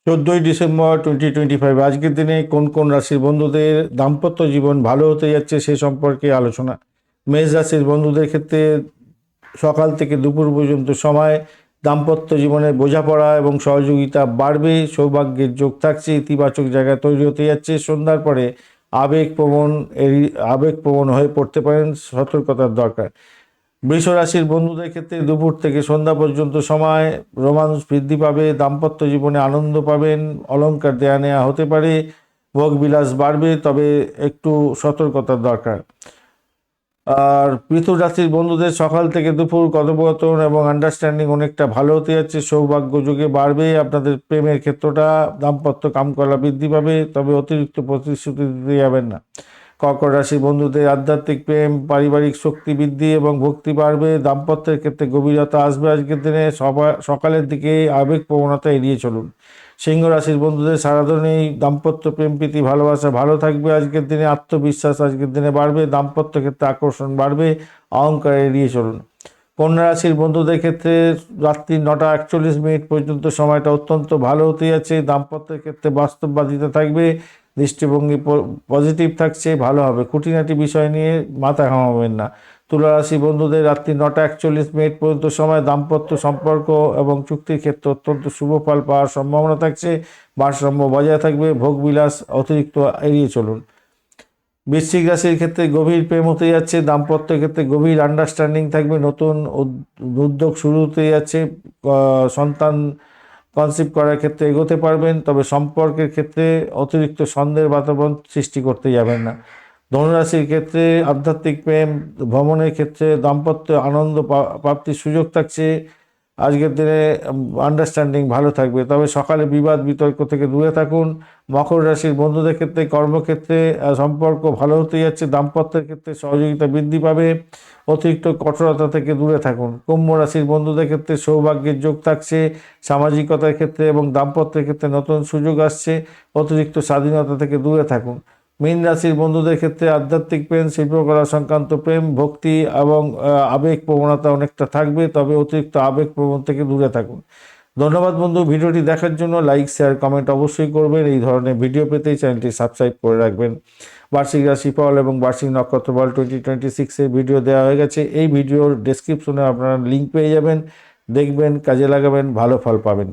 14 December 2025 আজকের দিনে কোন কোন রাশির বন্ধুদের দাম্পত্য জীবন ভালো হতে যাচ্ছে সে সম্পর্কে আলোচনা। মেষ রাশির বন্ধুদের ক্ষেত্রে সকাল থেকে দুপুর পর্যন্ত সময় দাম্পত্য জীবনে বোঝাপড়া এবং সহযোগিতা বাড়বে, সৌভাগ্যের যোগ থাকছে, ইতিবাচক জায়গা তৈরি হতে যাচ্ছে। সন্ধ্যার পরে আবেগপ্রবণ হয়ে পড়তে পারেন, সতর্কতার দরকার। বৃষ রাশির বন্ধুদের ক্ষেত্রে দুপুর থেকে সন্ধ্যা পর্যন্ত সময় রোমান্স বৃদ্ধি পাবে, দাম্পত্য জীবনে আনন্দ পাবেন, অলংকার দেয়া নেওয়া হতে পারে, ভোগবিলাস বাড়বে, তবে একটু সতর্কতার দরকার। আর মিথুন রাশির বন্ধুদের সকাল থেকে দুপুর কথোপকথন এবং আন্ডারস্ট্যান্ডিং অনেকটা ভালো হতে যাচ্ছে, সৌভাগ্য যোগে বাড়বে, আপনাদের প্রেমের ক্ষেত্রটা দাম্পত্য কামকলা বৃদ্ধি পাবে, তবে অতিরিক্ত প্রতিশ্রুতি দিতে যাবেন না। কর্কট রাশির বন্ধুদের আধ্যাত্মিক প্রেম, পারিবারিক শক্তি বৃদ্ধি এবং ভক্তি বাড়বে, দাম্পত্যের ক্ষেত্রে গভীরতা আসবে। আজকের দিনে সকালের দিকে আবেগ প্রবণতা এড়িয়ে চলুন। সিংহ রাশির বন্ধুদের সারাদিনেই দাম্পত্য প্রেম প্রীতি ভালোবাসা ভালো থাকবে। আজকের দিনে আত্মবিশ্বাস আজকের দিনে বাড়বে, দাম্পত্য ক্ষেত্রে আকর্ষণ বাড়বে, অহংকার এড়িয়ে চলুন। কন্যা রাশির বন্ধুদের ক্ষেত্রে রাত্রি 9টা 41 মিনিট পর্যন্ত সময়টা অত্যন্ত ভালো হতে যাচ্ছে, দাম্পত্যের ক্ষেত্রে বাস্তববাদিতা থাকবে, দৃষ্টিভঙ্গি পজিটিভ থাকছে, ভালো হবে, খুঁটিনাটি বিষয় নিয়ে মাথা ঘামাবেন না। তুলা রাশি বন্ধুদের রাত্রি 9টা 41 মিনিট পর্যন্ত সময় দাম্পত্য সম্পর্ক এবং চুক্তির ক্ষেত্রে অত্যন্ত শুভ ফল পাওয়ার সম্ভাবনা থাকছে, ভারসাম্য বজায় থাকবে, ভোগবিলাস অতিরিক্ত এড়িয়ে চলুন। বৃশ্চিক রাশির ক্ষেত্রে গভীর প্রেম হতে যাচ্ছে, দাম্পত্যের ক্ষেত্রে গভীর আন্ডারস্ট্যান্ডিং থাকবে, নতুন উদ্যোগ শুরু হতে যাচ্ছে, সন্তান কনসিভ করার ক্ষেত্রে এগোতে পারবেন, তবে সম্পর্কের ক্ষেত্রে অতিরিক্ত সন্দেহের বাতাবরণ সৃষ্টি করতে যাবেন না। ধনুরাশির ক্ষেত্রে আধ্যাত্মিক প্রেম, ভ্রমণের ক্ষেত্রে দাম্পত্য আনন্দ প্রাপ্তির সুযোগ থাকছে, আজকের দিনে আন্ডারস্ট্যান্ডিং ভালো থাকবে, তবে সকালে বিবাদ বিতর্ক থেকে দূরে থাকুন। মকর রাশির বন্ধুদের ক্ষেত্রে কর্মক্ষেত্রে সম্পর্ক ভালো হতে যাচ্ছে, দাম্পত্যের ক্ষেত্রে সহযোগিতা বৃদ্ধি পাবে, অতিরিক্ত কঠোরতা থেকে দূরে থাকুন। কুম্ভ রাশির বন্ধুদের ক্ষেত্রে সৌভাগ্যের যোগ থাকছে, সামাজিকতার ক্ষেত্রে এবং দাম্পত্যের ক্ষেত্রে নতুন সুযোগ আসছে, অতিরিক্ত স্বাধীনতা থেকে দূরে থাকুন। মীন রাশির বন্ধুদের ক্ষেত্রে আধ্যাত্মিক প্রেম, শিল্পকলা সংক্রান্ত প্রেম, ভক্তি এবং আবেগ প্রবণতা অনেকটা থাকবে, তবে অতিরিক্ত আবেগ প্রবণ থেকে দূরে থাকুন। ধন্যবাদ বন্ধু, ভিডিওটি দেখার জন্য। লাইক শেয়ার কমেন্ট অবশ্যই করবেন। এই ধরনের ভিডিও পেতে চ্যানেলটি সাবস্ক্রাইব করে রাখবেন। বার্ষিক রাশিফল এবং বার্ষিক নক্ষত্রফল 2026-এর ভিডিও দেওয়া হয়ে গেছে, এই ভিডিওর ডেসক্রিপশনে আপনারা লিঙ্ক পেয়ে যাবেন, দেখবেন, কাজে লাগাবেন, ভালো ফল পাবেন।